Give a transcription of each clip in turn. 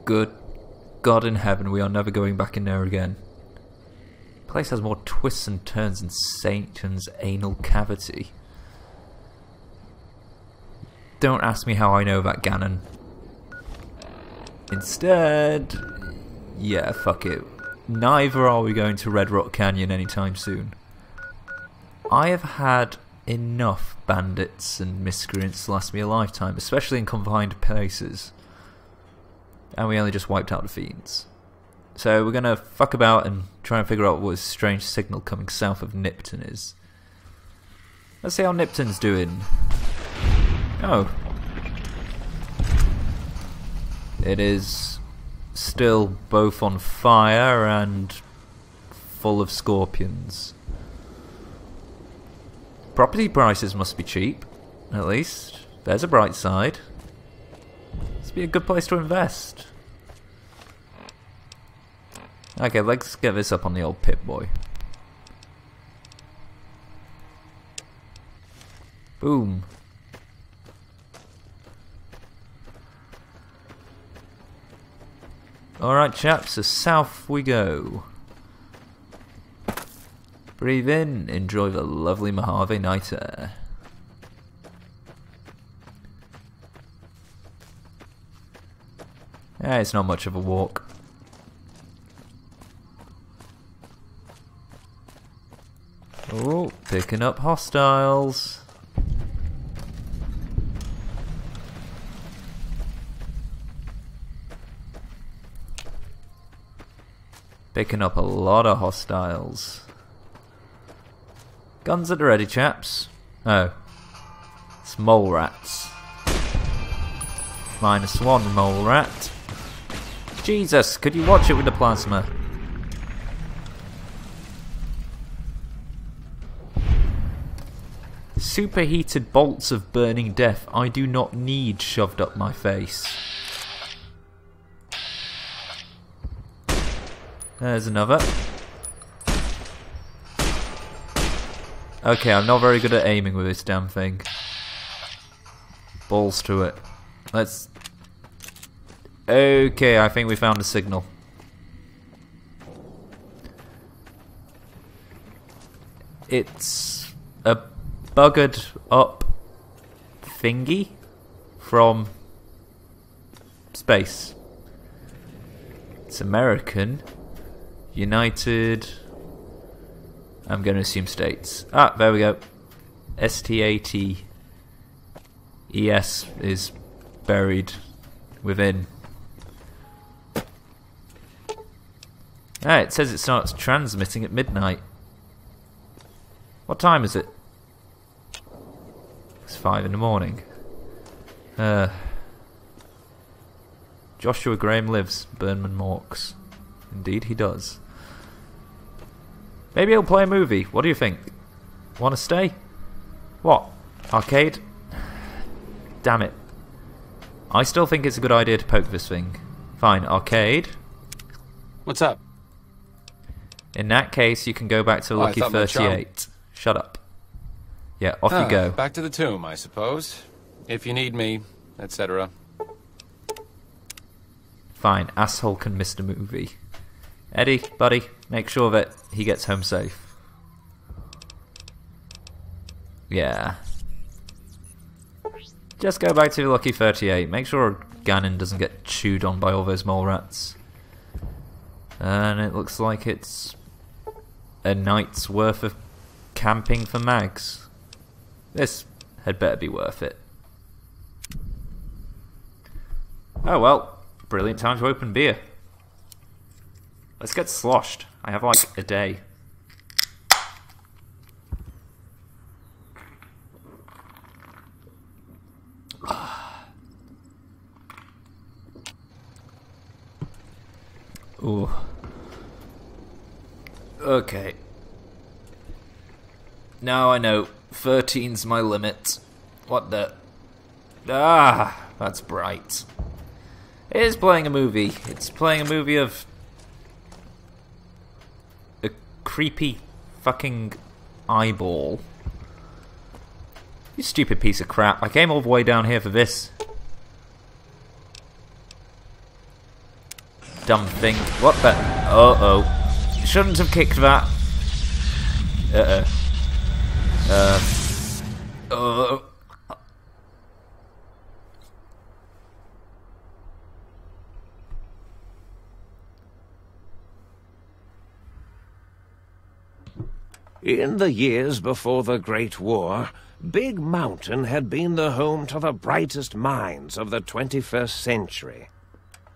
good God in heaven, we are never going back in there again. The place has more twists and turns than Satan's anal cavity. Don't ask me how I know that, Ganon. Instead, yeah, fuck it. Neither are we going to Red Rock Canyon anytime soon. I have had enough bandits and miscreants to last me a lifetime, especially in confined places. And we only just wiped out the fiends. So we're gonna fuck about and try and figure out what this strange signal coming south of Nipton is. Let's see how Nipton's doing. Oh. It is still both on fire and full of scorpions. Property prices must be cheap, at least. There's a bright side. This would be a good place to invest. Okay, let's get this up on the old Pip-Boy. Boom. Alright chaps, so south we go. Breathe in, enjoy the lovely Mojave night air. Yeah, it's not much of a walk. Oh, picking up hostiles. Picking up a lot of hostiles. Guns at the ready, chaps. Oh. It's mole rats. -1 mole rat. Jesus, could you watch it with the plasma? Superheated bolts of burning death I do not need shoved up my face. There's another. Okay, I'm not very good at aiming with this damn thing. Balls to it. Let's... Okay, I think we found a signal. It's a buggered up thingy from space. It's American. United... I'm going to assume States. Ah, there we go. STATES is buried within. Ah, it says it starts transmitting at midnight. What time is it? It's 5 in the morning. Joshua Graham lives, Burnman Morks. Indeed he does. Maybe he'll play a movie. What do you think? Want to stay? What? Arcade? Damn it. I still think it's a good idea to poke this thing. Fine, arcade. What's up? In that case, you can go back to Lucky 38. Shut up. Yeah, off you go. Back to the tomb, I suppose. If you need me, etc. Fine, asshole can miss the movie. Eddie, buddy, make sure that he gets home safe. Yeah. Just go back to Lucky 38. Make sure Ganon doesn't get chewed on by all those mole rats. And it looks like it's a night's worth of camping for mags. This had better be worth it. Oh well, brilliant time to open beer. Let's get sloshed. I have like a day. Ooh. Okay. Now I know. 13's my limit. What the... Ah, that's bright. It is playing a movie. It's playing a movie of... a creepy fucking eyeball. You stupid piece of crap. I came all the way down here for this. Dumb thing. What the? Uh-oh. Shouldn't have kicked that. Uh-oh. In the years before the Great War, Big Mountain had been the home to the brightest minds of the 21st century.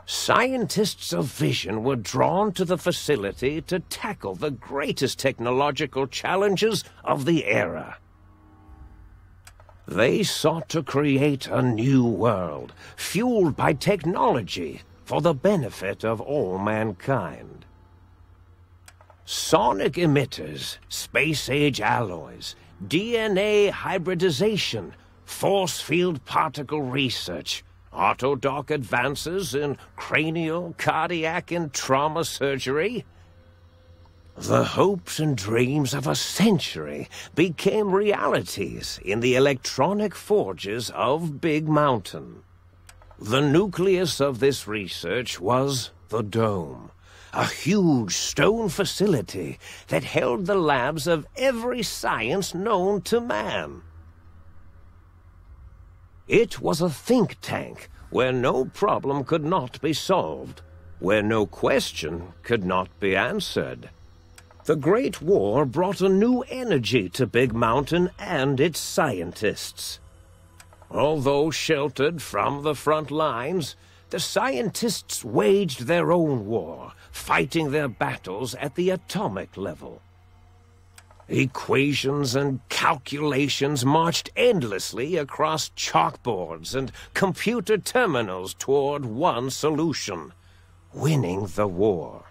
Scientists of vision were drawn to the facility to tackle the greatest technological challenges of the era. They sought to create a new world, fueled by technology for the benefit of all mankind. Sonic emitters, space-age alloys, DNA hybridization, force field particle research, autodoc advances in cranial, cardiac, and trauma surgery. The hopes and dreams of a century became realities in the electronic forges of Big Mountain. The nucleus of this research was the Dome, a huge stone facility that held the labs of every science known to man. It was a think tank where no problem could not be solved, where no question could not be answered. The Great War brought a new energy to Big Mountain and its scientists. Although sheltered from the front lines, the scientists waged their own war, fighting their battles at the atomic level. Equations and calculations marched endlessly across chalkboards and computer terminals toward one solution: winning the war.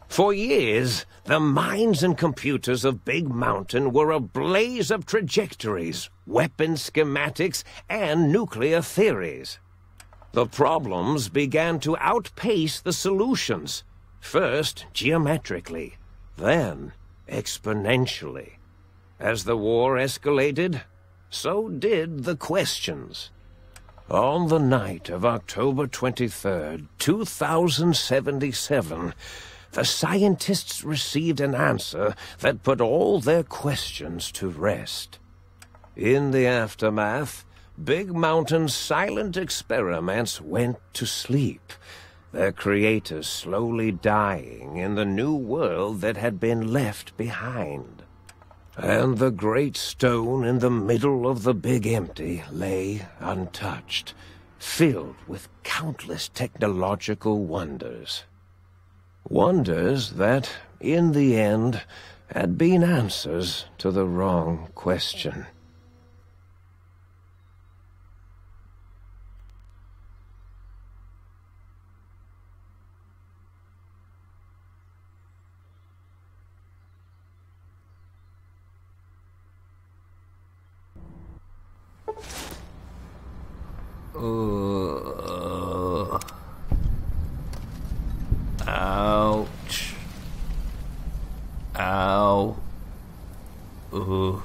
For years, the minds and computers of Big Mountain were a blaze of trajectories, weapon schematics, and nuclear theories. The problems began to outpace the solutions, first geometrically, then exponentially. As the war escalated, so did the questions. On the night of October 23rd, 2077, the scientists received an answer that put all their questions to rest. In the aftermath, Big Mountain's silent experiments went to sleep, their creators slowly dying in the new world that had been left behind. And the great stone in the middle of the Big Empty lay untouched, filled with countless technological wonders. Wonders that, in the end, had been answers to the wrong question. Ouch. Ow. Ooh.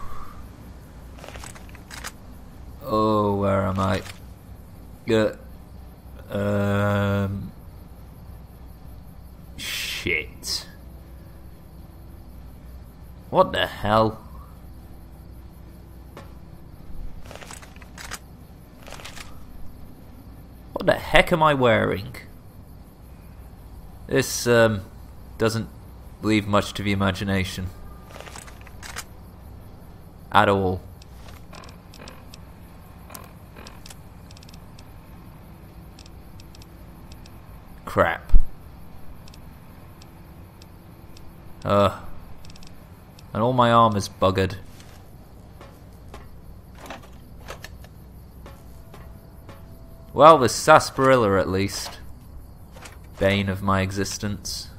Oh, where am I? Shit. What the hell? What the heck am I wearing? This, doesn't leave much to the imagination. At all. Crap. And all my armor's buggered. Well, there's sarsaparilla at least. Bane of my existence.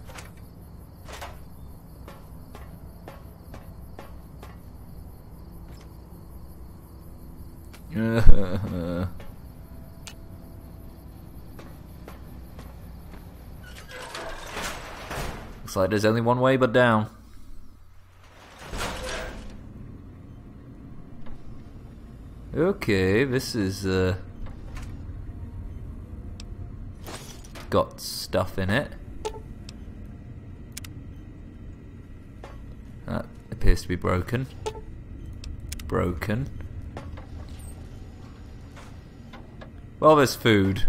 Looks like there's only one way but down. Okay, this is got stuff in it. That appears to be broken. Broken. Well, there's food.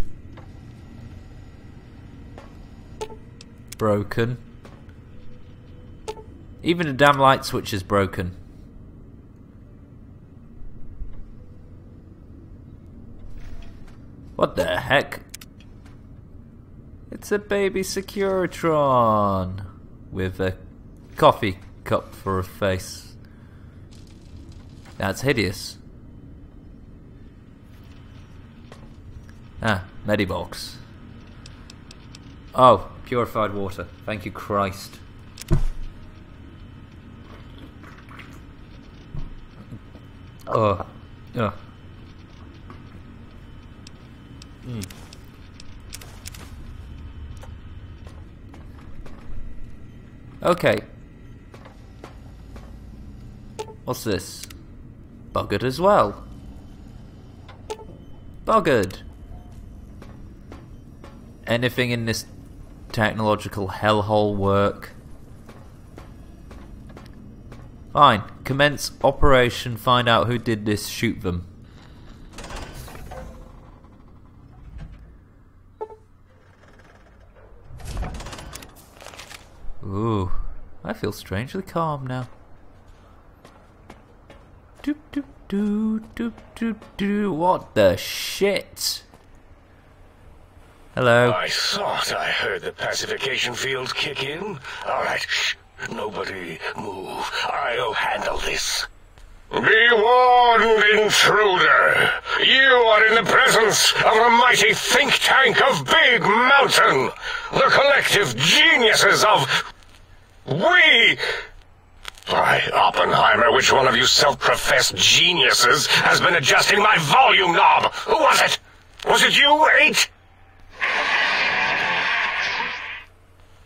Broken. Even the damn light switch is broken. What the heck? It's a baby Securitron with a coffee cup for a face. That's hideous. Ah, Medibox. Oh, purified water. Thank you, Christ. Oh. Oh. Okay. What's this? Buggered as well. Buggered. Anything in this technological hellhole work? Fine. Commence operation. Find out who did this. Shoot them. Ooh. I feel strangely calm now. Doop doop doo doop doop doo. What the shit? Hello. I thought I heard the pacification field kick in. All right, shh. Nobody move. I'll handle this. Be warned, intruder. You are in the presence of a mighty think tank of Big Mountain. The collective geniuses of... We... By Oppenheimer, which one of you self-professed geniuses has been adjusting my volume knob? Who was it? Was it you, 8?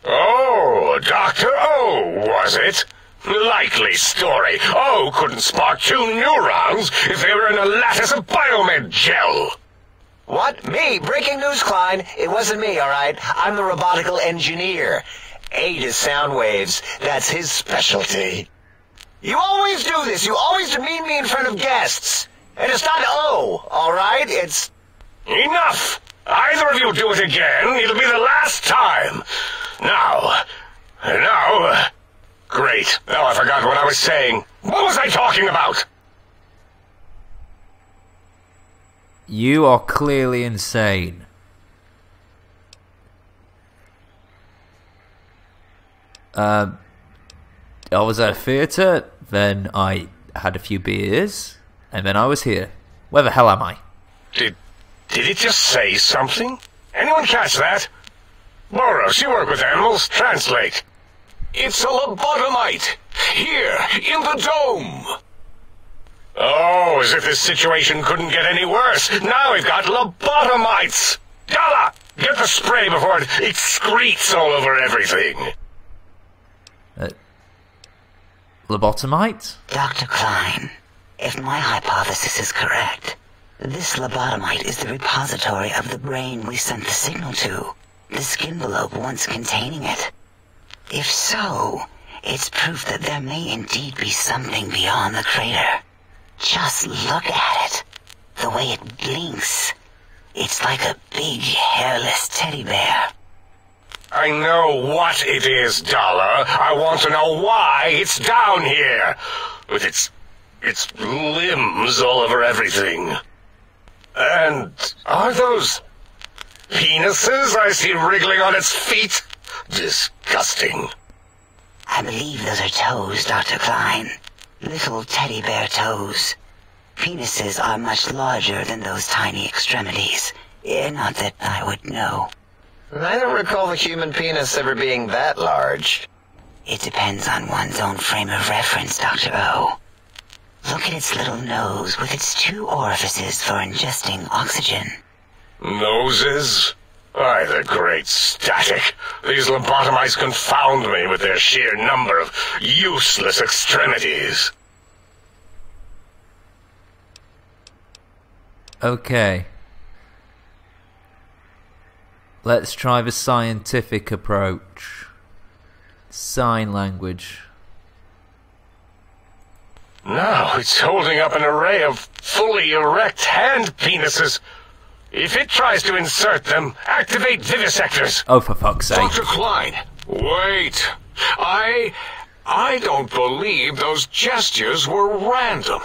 Oh, Dr. O, was it? Likely story. O couldn't spark 2 neurons if they were in a lattice of biomed gel. What? Me? Breaking news, Klein. It wasn't me, all right? I'm the robotical engineer. 8 is sound waves. That's his specialty. You always do this. You always demean me in front of guests. And it's not O, all right? It's... Enough! Either of you do it again, it'll be the last time. Now... Great. Now I forgot what I was saying. What was I talking about? You are clearly insane. I was at a theatre, then I had a few beers, and then I was here. Where the hell am I? Did it just say something? Anyone catch that? Boros, you work with animals. Translate. It's a lobotomite. Here, in the dome. Oh, as if this situation couldn't get any worse. Now we've got lobotomites. Dalla, get the spray before it excretes all over everything. Lobotomite? Dr. Klein, if my hypothesis is correct, this lobotomite is the repository of the brain we sent the signal to, the skin envelope once containing it. If so, it's proof that there may indeed be something beyond the crater. Just look at it. The way it blinks. It's like a big, hairless teddy bear. I know what it is, Dollar. I want to know why it's down here. With its limbs all over everything. And are those penises I see wriggling on its feet? Disgusting. I believe those are toes, Dr. Klein. Little teddy bear toes. Penises are much larger than those tiny extremities. Not that I would know. I don't recall the human penis ever being that large. It depends on one's own frame of reference, Dr. O. Look at its little nose with its 2 orifices for ingesting oxygen. Noses? By the great static. These lobotomites confound me with their sheer number of useless extremities. Okay. Let's try the scientific approach. Sign language. Now it's holding up an array of fully erect hand penises. If it tries to insert them, activate vivisectors. Oh, for fuck's sake. Dr. Klein, wait. I don't believe those gestures were random.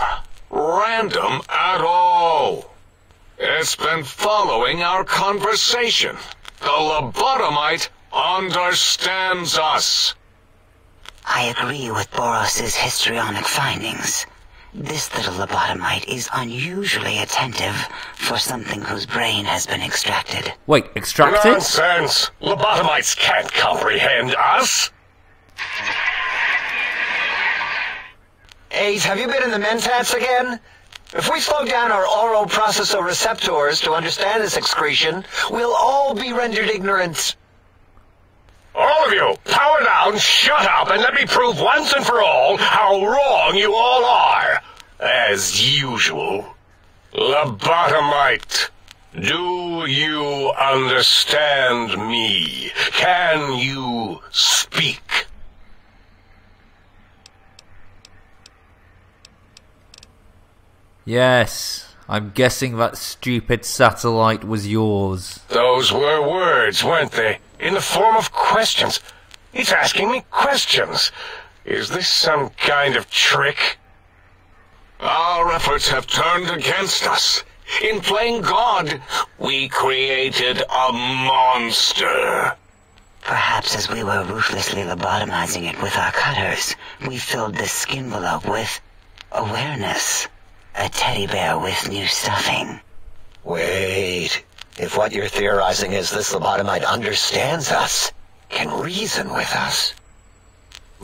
Random at all. It's been following our conversation. The lobotomite understands us. I agree with Boros's histrionic findings. This little lobotomite is unusually attentive for something whose brain has been extracted. Wait, extracted? Nonsense! Lobotomites can't comprehend us! 8, have you been in the mentats again? If we slow down our oral processoreceptors to understand this excretion, we'll all be rendered ignorant. All of you, power down, shut up, and let me prove once and for all how wrong you all are. As usual. Lobotomite, do you understand me? Can you speak? Yes, I'm guessing that stupid satellite was yours. Those were words, weren't they? In the form of questions. It's asking me questions. Is this some kind of trick? Our efforts have turned against us. In playing God, we created a monster. Perhaps as we were ruthlessly lobotomizing it with our cutters, we filled this skin envelope with awareness. A teddy bear with new stuffing. Wait. If what you're theorizing is this lobotomite understands us, can reason with us,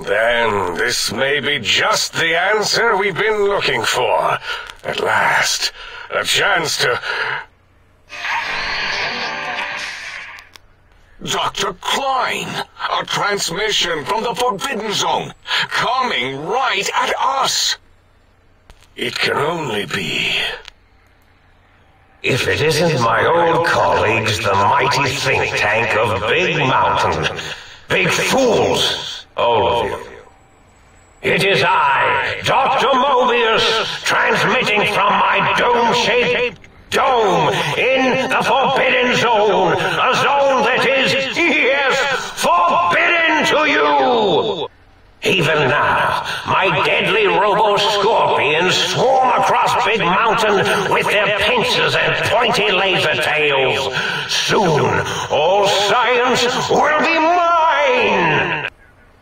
then this may be just the answer we've been looking for. At last, a chance to... Dr. Klein, a transmission from the Forbidden Zone, coming right at us. It can only be... If it isn't my old colleagues, the mighty think tank of Big Mountain. Big fools, all of you. It is I, Dr. Mobius, transmitting from my dome-shaped dome in the Forbidden Zone. A zone that is, yes, forbidden to you. Even now, my deadly robo-scorpions swarm across Big Mountain with their pincers and pointy laser tails. Soon, all science will be mine!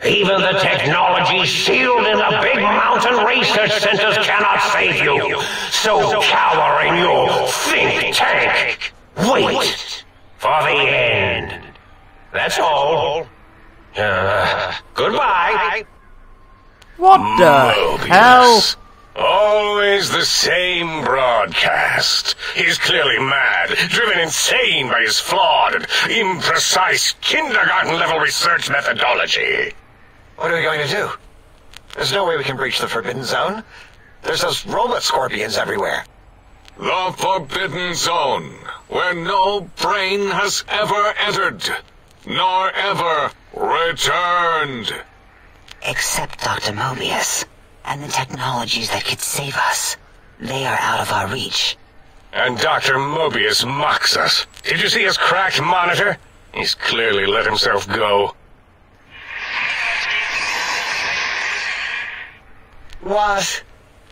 Even the technology sealed in the Big Mountain research centers cannot save you. So cower in your think tank. Wait for the end. That's all. Goodbye. What the Mobius. hell? Always the same broadcast. He's clearly mad, driven insane by his flawed and imprecise kindergarten-level research methodology. what are we going to do? There's no way we can breach the Forbidden Zone. There's those robot scorpions everywhere. The Forbidden Zone, where no brain has ever entered, nor ever returned. Except Dr. Mobius, and the technologies that could save us. They are out of our reach. And Dr. Mobius mocks us. Did you see his cracked monitor? He's clearly let himself go. What?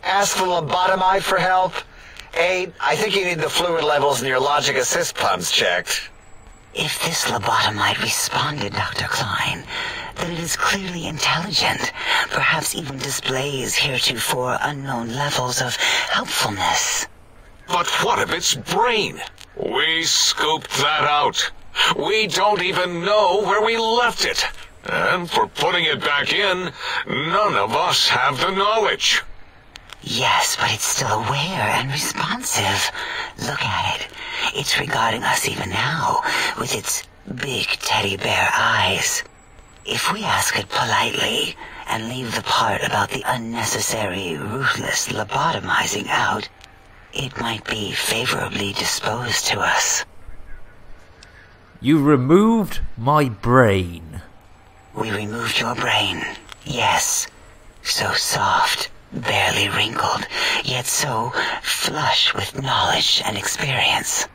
Ask the lobotomite for help? 8, I think you need the fluid levels in your logic assist pumps checked. If this lobotomite responded, Dr. Klein, then it is clearly intelligent, perhaps even displays heretofore unknown levels of helpfulness. But what of its brain? We scooped that out. We don't even know where we left it. And for putting it back in, none of us have the knowledge. Yes, but it's still aware and responsive. Look at it. It's regarding us even now, with its big teddy bear eyes. If we ask it politely, and leave the part about the unnecessary, ruthless lobotomizing out, it might be favorably disposed to us. You removed my brain. We removed your brain, yes. So soft, barely wrinkled, yet so flush with knowledge and experience.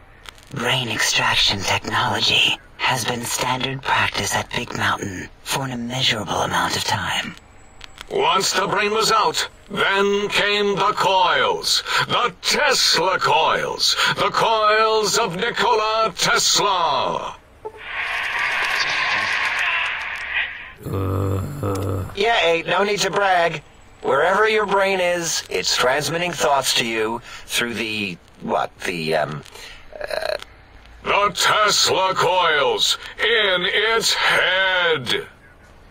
Brain extraction technology has been standard practice at Big Mountain for an immeasurable amount of time. Once the brain was out, then came the coils. The Tesla coils. The coils of Nikola Tesla. Yeah, Abe, no need to brag. Wherever your brain is, it's transmitting thoughts to you through the Tesla coils in its head.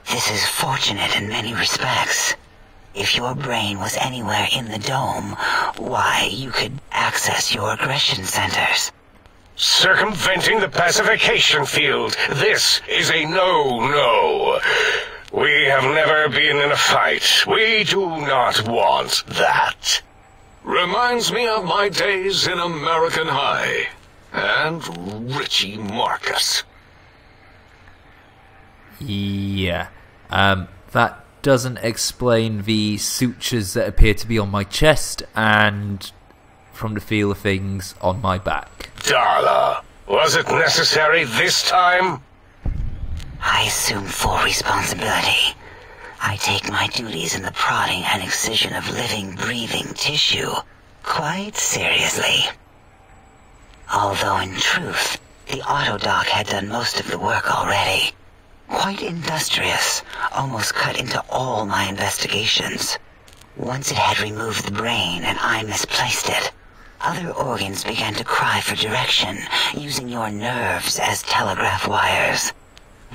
This is fortunate in many respects. If your brain was anywhere in the dome, why, you could access your aggression centers. Circumventing the pacification field. This is a no-no. We have never been in a fight. We do not want that. Reminds me of my days in American High. And Richie Marcus. Yeah. That doesn't explain the sutures that appear to be on my chest and, from the feel of things, on my back. Darla, was it necessary this time? I assume full responsibility. I take my duties in the prodding and excision of living, breathing tissue quite seriously. Although in truth, the autodoc had done most of the work already. Quite industrious, almost cut into all my investigations. Once it had removed the brain and I misplaced it, other organs began to cry for direction, using your nerves as telegraph wires.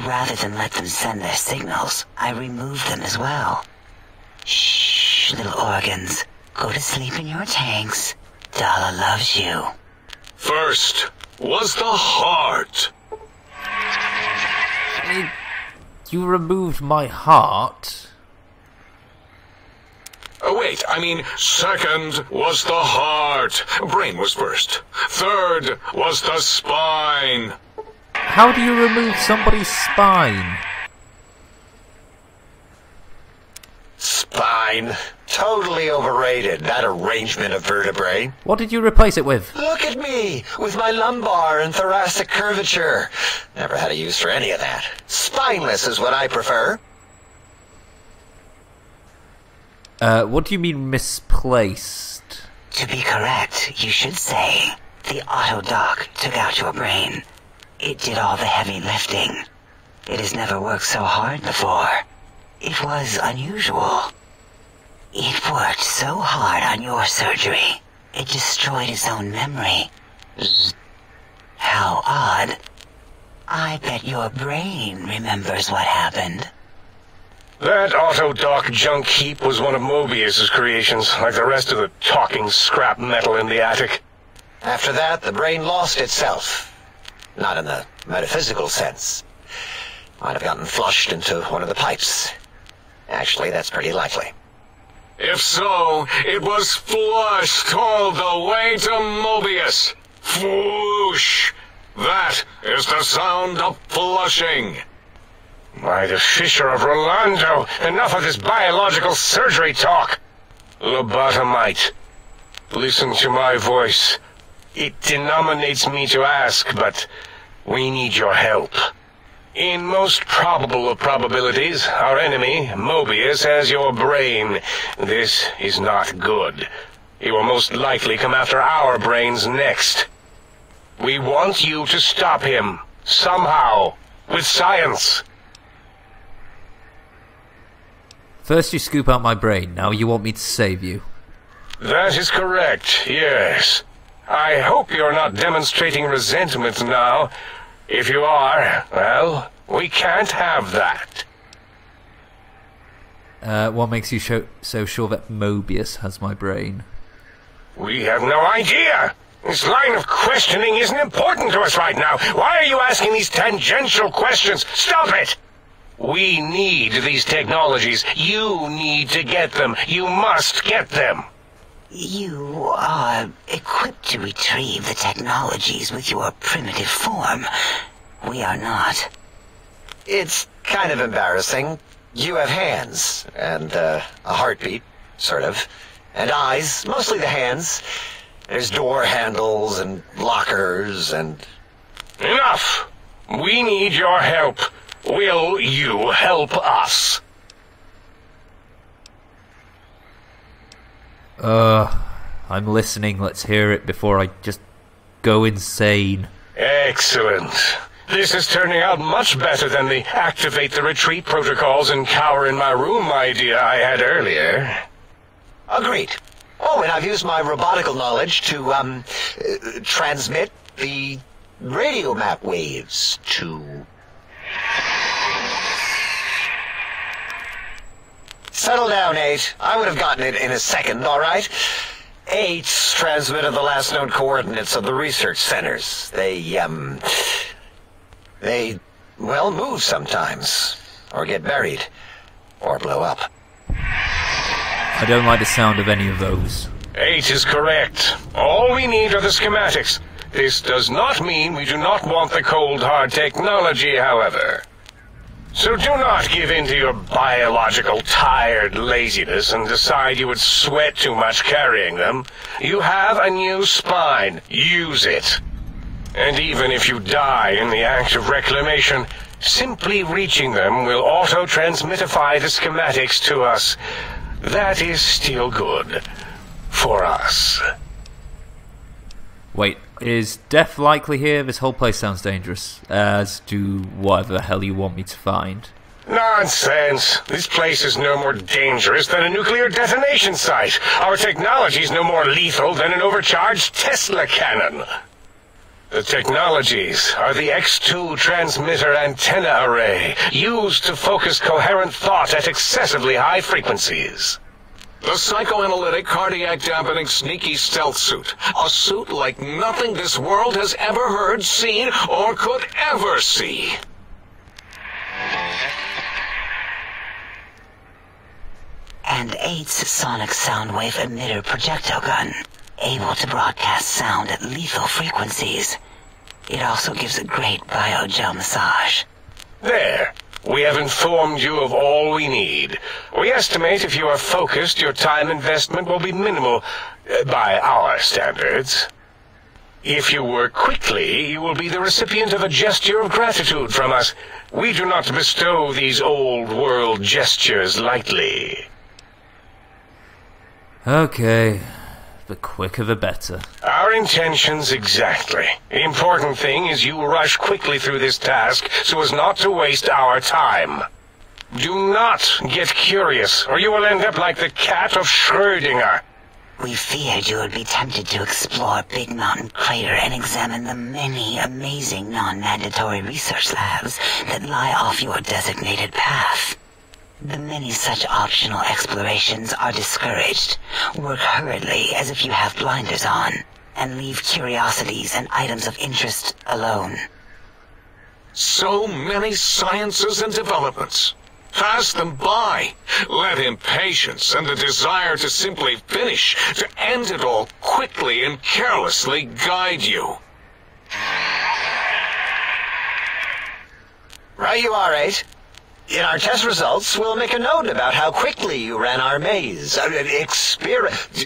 Rather than let them send their signals, I removed them as well. Shh, little organs. Go to sleep in your tanks. Dala loves you. First was the heart. You removed my heart? Oh, wait, I mean, second was the heart. Brain was first. Third was the spine. How do you remove somebody's spine? spine. Totally overrated, that arrangement of vertebrae. What did you replace it with? Look at me, with my lumbar and thoracic curvature. Never had a use for any of that. Spineless is what I prefer. What do you mean misplaced? To be correct, you should say, the autodoc took out your brain. It did all the heavy lifting. It has never worked so hard before. It was unusual. It worked so hard on your surgery, it destroyed its own memory. How odd. I bet your brain remembers what happened. That autodoc junk heap was one of Mobius's creations, like the rest of the talking scrap metal in the attic. After that, the brain lost itself. Not in the metaphysical sense. Might have gotten flushed into one of the pipes. Actually, that's pretty likely. If so, it was flushed all the way to Mobius. Flush! That is the sound of flushing. By the Fisher of Rolando, enough of this biological surgery talk. Lobotomite, listen to my voice. It denominates me to ask, but we need your help. In most probable of probabilities, our enemy, Mobius, has your brain. This is not good. He will most likely come after our brains next. We want you to stop him, somehow, with science. First you scoop out my brain, now you want me to save you. That is correct, yes. I hope you're not demonstrating resentment now. If you are, well, we can't have that. What makes you so sure that Mobius has my brain? We have no idea. This line of questioning isn't important to us right now. Why are you asking these tangential questions? Stop it! We need these technologies. You need to get them. You must get them. You are equipped to retrieve the technologies with your primitive form. We are not. It's kind of embarrassing. You have hands, and a heartbeat, sort of, and eyes, mostly the hands. There's door handles and lockers and... Enough! We need your help. Will you help us? I'm listening. Let's hear it before I just go insane. Excellent. This is turning out much better than the activate the retreat protocols and cower in my room idea I had earlier. Agreed. Oh, and I've used my robotical knowledge to, transmit the radio map waves to... Settle down, 8. I would have gotten it in a second, all right? 8's transmitted the last known coordinates of the research centers. They, well, move sometimes. Or get buried. Or blow up. I don't like the sound of any of those. 8 is correct. All we need are the schematics. This does not mean we do not want the cold hard technology, however. So do not give in to your biological tired laziness and decide you would sweat too much carrying them. You have a new spine. Use it. And even if you die in the act of reclamation, simply reaching them will auto-transmitify the schematics to us. That is still good. For us. Wait, is death likely here? This whole place sounds dangerous. As do whatever the hell you want me to find. Nonsense. This place is no more dangerous than a nuclear detonation site. Our technology is no more lethal than an overcharged Tesla cannon. The technologies are the X2 transmitter antenna array, used to focus coherent thought at excessively high frequencies. The psychoanalytic, cardiac dampening, sneaky stealth suit. A suit like nothing this world has ever heard, seen, or could ever see. And 8's sonic soundwave emitter projectile gun, able to broadcast sound at lethal frequencies. It also gives a great biogel massage. There. We have informed you of all we need. We estimate if you are focused, your time investment will be minimal, by our standards. If you work quickly, you will be the recipient of a gesture of gratitude from us. We do not bestow these old-world gestures lightly. Okay. The quicker the better. Our intentions exactly. The important thing is you rush quickly through this task so as not to waste our time. Do not get curious, or you will end up like the cat of Schrödinger. We feared you would be tempted to explore Big Mountain Crater and examine the many amazing non-mandatory research labs that lie off your designated path. The many such optional explorations are discouraged. Work hurriedly as if you have blinders on, and leave curiosities and items of interest alone. So many sciences and developments. Pass them by. Let impatience and the desire to simply finish, to end it all quickly and carelessly guide you. Right you are, 8. In our test results, we'll make a note about how quickly you ran our maze.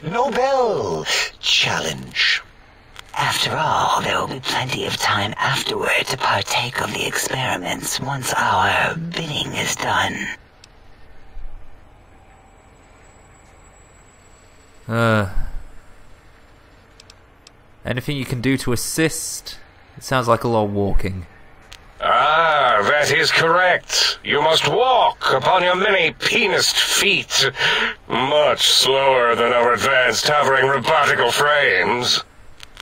Nobel challenge. After all, there will be plenty of time afterward to partake of the experiments once our bidding is done. Anything you can do to assist? It sounds like a lot of walking. Ah, that is correct. You must walk upon your many penised feet. Much slower than our advanced hovering robotical frames.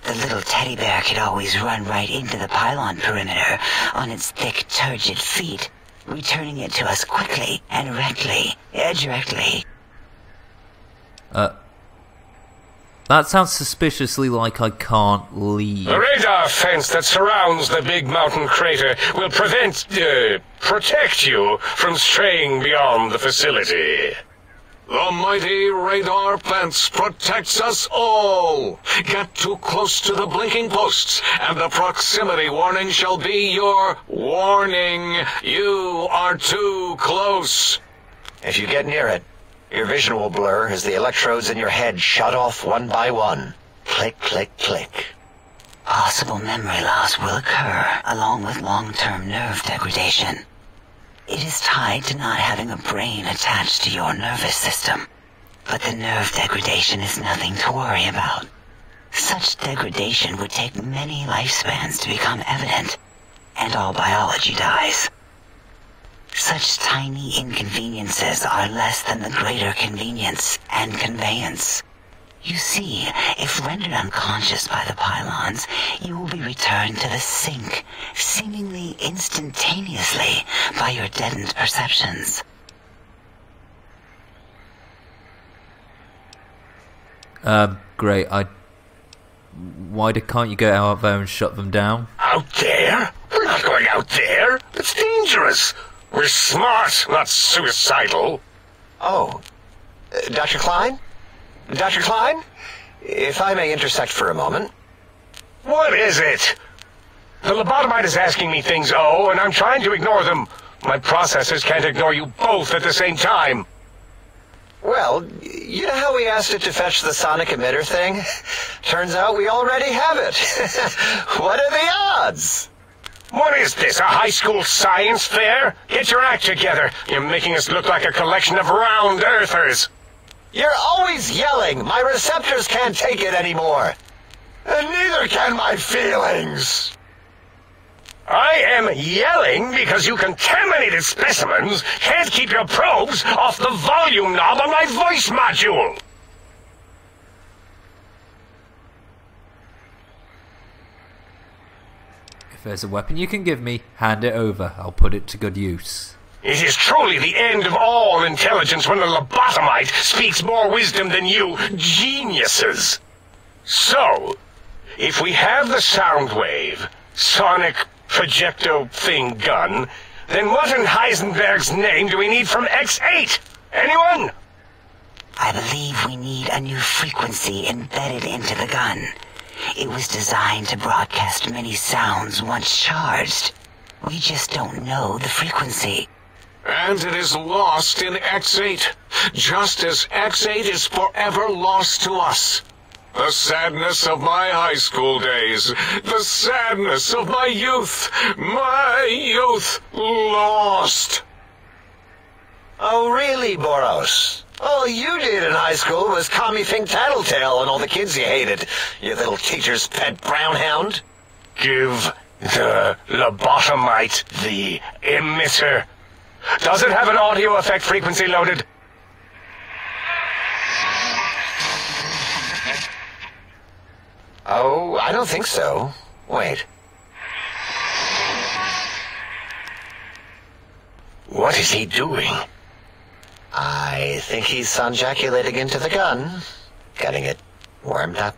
The little teddy bear could always run right into the pylon perimeter on its thick, turgid feet, returning it to us quickly and directly. That sounds suspiciously like I can't leave. The radar fence that surrounds the Big Mountain Crater will protect you from straying beyond the facility. The mighty radar fence protects us all. Get too close to the blinking posts, and the proximity warning shall be your warning. You are too close. If you get near it, your vision will blur as the electrodes in your head shut off one by one. Click, click, click. Possible memory loss will occur, along with long-term nerve degradation. It is tied to not having a brain attached to your nervous system. But the nerve degradation is nothing to worry about. Such degradation would take many lifespans to become evident, and all biology dies. Such tiny inconveniences are less than the greater convenience and conveyance. You see, if rendered unconscious by the pylons, you will be returned to the sink, seemingly instantaneously, by your deadened perceptions. Great. Can't you go out there and shut them down? Out there? We're not going out there. It's dangerous. We're smart, not suicidal. Oh, Dr. Klein? Dr. Klein? If I may intersect for a moment. What is it? The lobotomite is asking me things, and I'm trying to ignore them. My processors can't ignore you both at the same time. Well, you know how we asked it to fetch the sonic emitter thing? Turns out we already have it. What are the odds? What is this, a high school science fair? Get your act together. You're making us look like a collection of round earthers. You're always yelling. My receptors can't take it anymore. And neither can my feelings. I am yelling because you contaminated specimens can't keep your probes off the volume knob on my voice module. If there's a weapon you can give me, hand it over. I'll put it to good use. It is truly the end of all intelligence when the lobotomite speaks more wisdom than you geniuses. So, if we have the sound wave, sonic projecto thing gun, then what in Heisenberg's name do we need from X8? Anyone? I believe we need a new frequency embedded into the gun. It was designed to broadcast many sounds once charged. We just don't know the frequency. And it is lost in X8, just as X8 is forever lost to us. The sadness of my high school days, the sadness of my youth lost. Oh, really, Boros? All you did in high school was call me Fink Tattletale and all the kids you hated, you little teacher's pet brown hound. Give the lobotomite the emitter. Does it have an audio effect frequency loaded? Oh, I don't think so. Wait. What is he doing? I think he's sonjaculating into the gun, getting it warmed up.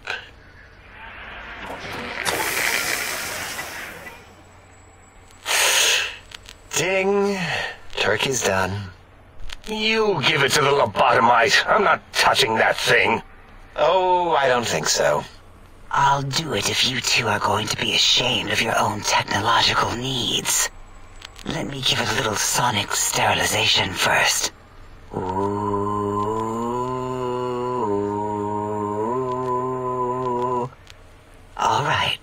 Ding. Turkey's done. You give it to the lobotomite. I'm not touching that thing. Oh, I don't think so. I'll do it if you two are going to be ashamed of your own technological needs. Let me give it a little sonic sterilization first. Ooh. All right.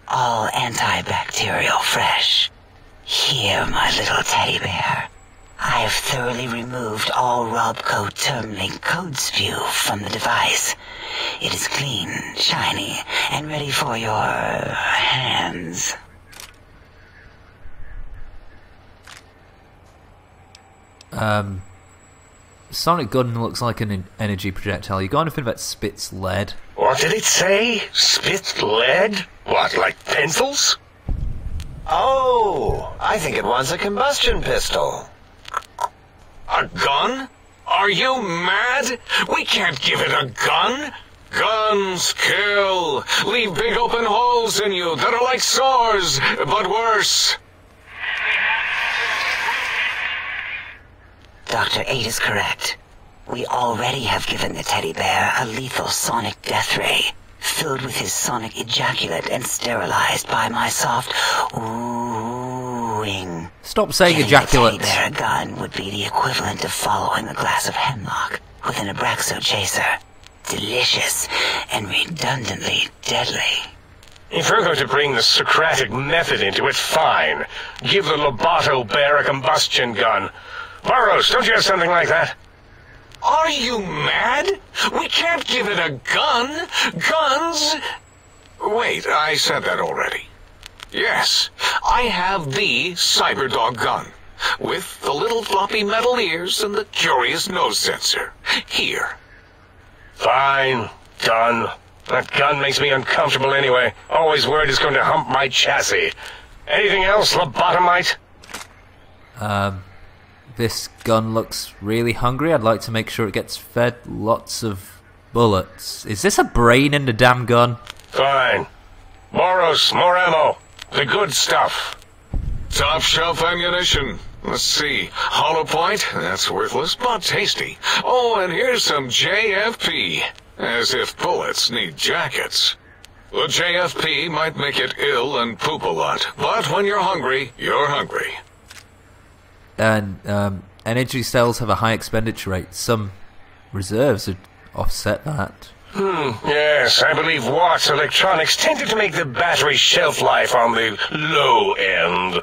All antibacterial fresh. Here, my little teddy bear. I have thoroughly removed all Robco Termlink code spew from the device. It is clean, shiny, and ready for your hands. Sonic gun looks like an energy projectile. You got anything that spits lead? What did it say? Spit lead? What, like pencils? Oh, I think it wants a combustion pistol. A gun? Are you mad? We can't give it a gun. Guns kill. Leave big open holes in you that are like sores, but worse. Dr. 8 is correct. We already have given the teddy bear a lethal sonic death ray, filled with his sonic ejaculate and sterilized by my soft oohing. Stop saying Giving ejaculate. the teddy bear a gun would be the equivalent of following a glass of hemlock with an Abraxo chaser. Delicious and redundantly deadly. If we're going to bring the Socratic method into it, fine. Give the Lobato bear a combustion gun. Burroughs, don't you have something like that? Are you mad? We can't give it a gun. Guns... Wait, I said that already. Yes, I have the Cyberdog gun, with the little floppy metal ears and the curious nose sensor. Here. Fine. Done. That gun makes me uncomfortable anyway. Always worried it's going to hump my chassis. Anything else, lobotomite? This gun looks really hungry. I'd like to make sure it gets fed lots of bullets. Is this a brain in the damn gun? Fine. Boros, more ammo. The good stuff. Top shelf ammunition. Let's see. Hollow point? That's worthless, but tasty. Oh, and here's some JFP. As if bullets need jackets. The JFP might make it ill and poop a lot, but when you're hungry, you're hungry. And energy cells have a high expenditure rate. Some reserves would offset that. Yes, I believe Watt's electronics tended to make the battery shelf life on the low end.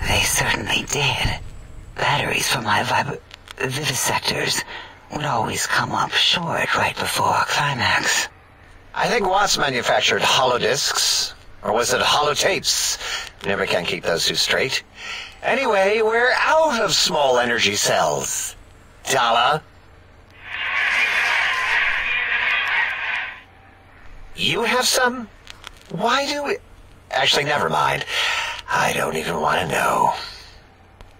They certainly did. Batteries for my vivisectors would always come up short right before climax. I think Watts manufactured holodiscs. Or was it holotapes? Never can keep those two straight. Anyway, we're out of small energy cells. Dala? You have some? Why do we... Actually, never mind. I don't even want to know.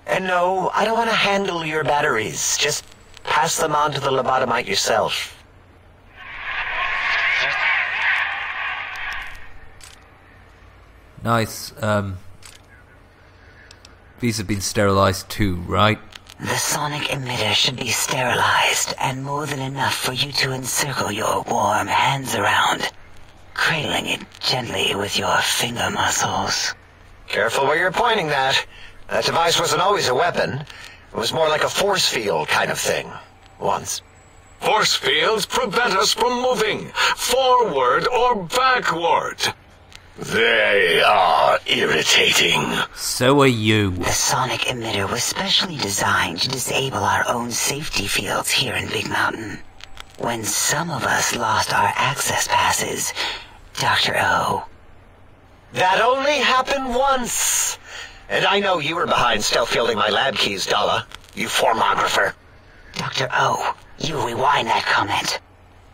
And no, I don't want to handle your batteries. Just pass them on to the lobotomite yourself. Nice. These have been sterilized too, right? The sonic emitter should be sterilized, and more than enough for you to encircle your warm hands around, cradling it gently with your finger muscles. Careful where you're pointing that. That device wasn't always a weapon. It was more like a force field kind of thing. Once. Force fields prevent us from moving, forward or backward. They are irritating. So are you. The sonic emitter was specially designed to disable our own safety fields here in Big Mountain. When some of us lost our access passes, Dr. O. That only happened once. And I know you were behind stealth fielding my lab keys, Dala. You formographer. Dr. O, you rewind that comment.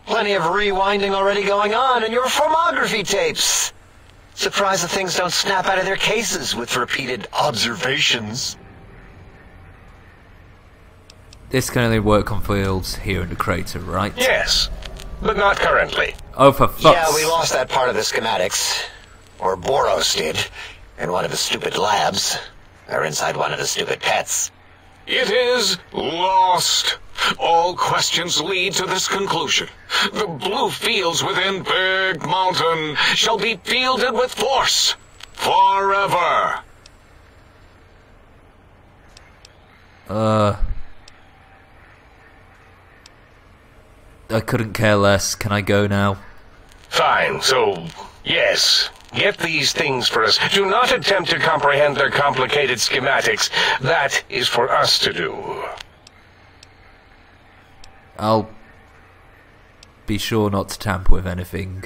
Plenty of rewinding already going on in your formography tapes. Surprised the things don't snap out of their cases with repeated observations. This can only work on fields here in the crater, right? Yes, but not currently. Oh, for fuck's... Yeah, we lost that part of the schematics. Or Boros did. In one of his stupid labs. Or inside one of his stupid pets. It is lost. All questions lead to this conclusion. The blue fields within Big Mountain shall be fielded with force. Forever. I couldn't care less. Can I go now? Fine, so, yes. Get these things for us. Do not attempt to comprehend their complicated schematics. That is for us to do. I'll be sure not to tamper with anything.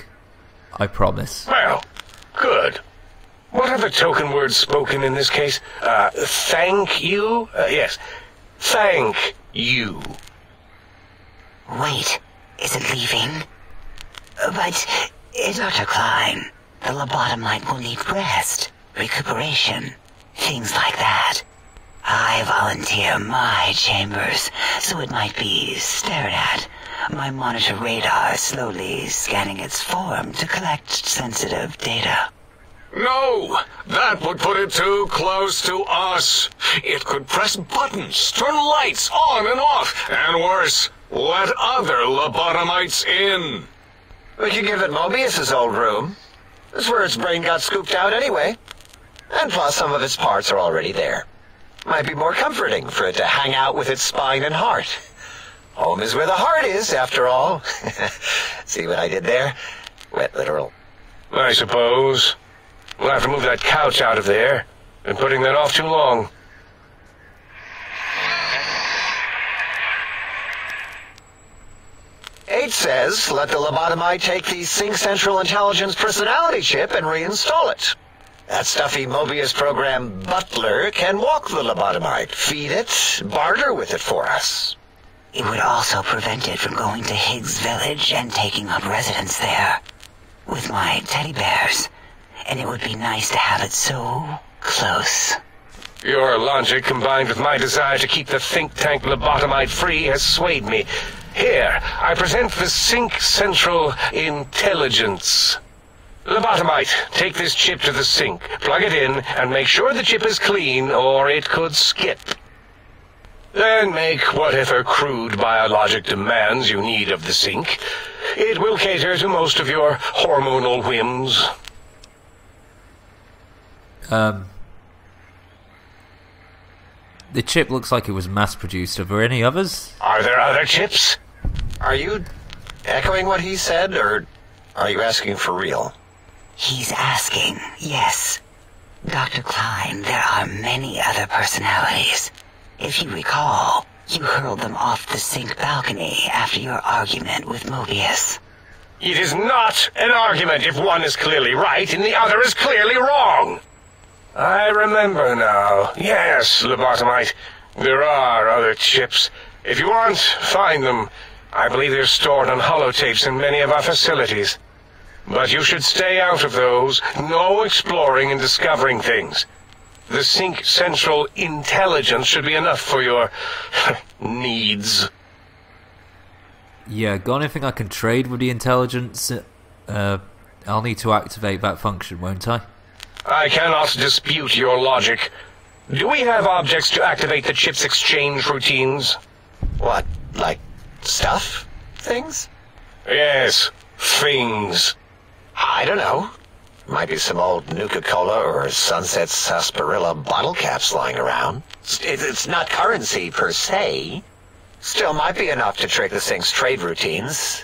I promise. Well, good. What are the token words spoken in this case? Thank you? Yes. Thank you. Wait, is it leaving? But, Dr. Klein, the lobotomite will need rest, recuperation, things like that. I volunteer my chambers, so it might be stared at. My monitor radar slowly scanning its form to collect sensitive data. No, that would put it too close to us. It could press buttons, turn lights on and off, and worse, let other lobotomites in. We could give it Mobius's old room. That's where its brain got scooped out anyway. And plus, some of its parts are already there. Might be more comforting for it to hang out with its spine and heart. Home is where the heart is, after all. See what I did there? Wet literal. I suppose. We'll have to move that couch out of there. Been putting that off too long. H says, let the lobotomite take the Sync Central Intelligence personality chip and reinstall it. That stuffy Mobius program butler can walk the lobotomite, feed it, barter with it for us. It would also prevent it from going to Higgs Village and taking up residence there with my teddy bears. And it would be nice to have it so close. Your logic, combined with my desire to keep the think tank lobotomite free, has swayed me. Here, I present the Sync Central Intelligence. Lobotomite, take this chip to the sink, plug it in, and make sure the chip is clean, or it could skip. Then make whatever crude biologic demands you need of the sink. It will cater to most of your hormonal whims. The chip looks like it was mass-produced. Are there any others? Are there other chips? Are you echoing what he said, or are you asking for real? He's asking, yes. Dr. Klein, there are many other personalities. If you recall, you hurled them off the sink balcony after your argument with Mobius. It is not an argument if one is clearly right and the other is clearly wrong. I remember now. Yes, lobotomite. There are other chips. If you want, find them. I believe they're stored on holotapes in many of our facilities. But you should stay out of those. No exploring and discovering things. The Sync Central Intelligence should be enough for your needs. Yeah, got anything I can trade with the intelligence? I'll need to activate that function, won't I? I cannot dispute your logic. Do we have objects to activate the chip's exchange routines? What, like stuff? Things? Yes, things. I don't know. Might be some old Nuka-Cola or Sunset Sarsaparilla bottle caps lying around. It's not currency per se. Still might be enough to trick the Sync's trade routines.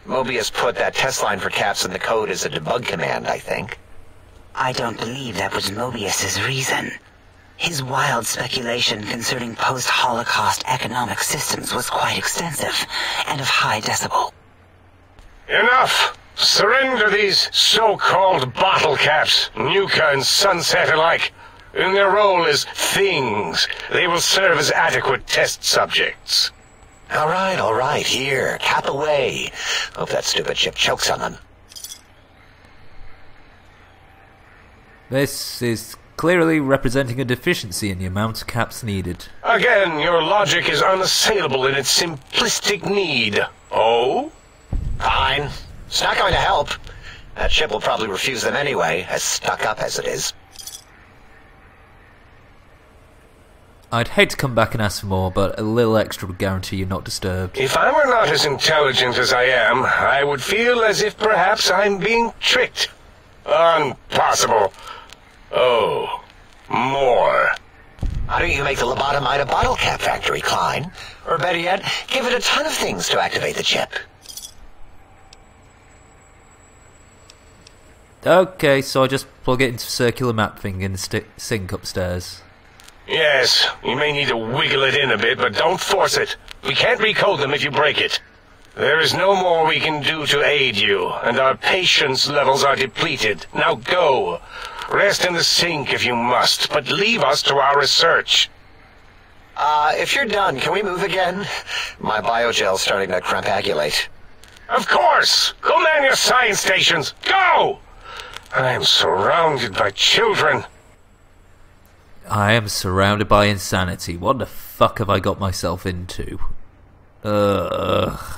Mobius put that test line for caps in the code as a debug command, I think. I don't believe that was Mobius's reason. His wild speculation concerning post-Holocaust economic systems was quite extensive and of high decibel. Enough! Surrender these so-called bottle caps, Nuka and Sunset alike. In their role as things, they will serve as adequate test subjects. All right, here, cap away. Hope that stupid chip chokes on them. This is clearly representing a deficiency in the amount of caps needed. Again, your logic is unassailable in its simplistic need. Oh? Fine. It's not going to help. That chip will probably refuse them anyway, as stuck up as it is. I'd hate to come back and ask for more, but a little extra would guarantee you're not disturbed. If I were not as intelligent as I am, I would feel as if perhaps I'm being tricked. Impossible. Oh, more. Why don't you make the lobotomite a bottle cap factory, Klein? Or better yet, give it a ton of things to activate the chip. Okay, so I just plug it into circular map thing in the sink upstairs. Yes, you may need to wiggle it in a bit, but don't force it. We can't recode them if you break it. There is no more we can do to aid you, and our patience levels are depleted. Now go. Rest in the sink if you must, but leave us to our research. If you're done, can we move again? My biogel's starting to crampagulate. Of course! Go man your science stations! Go! I am surrounded by children. I am surrounded by insanity. What the fuck have I got myself into? Ugh.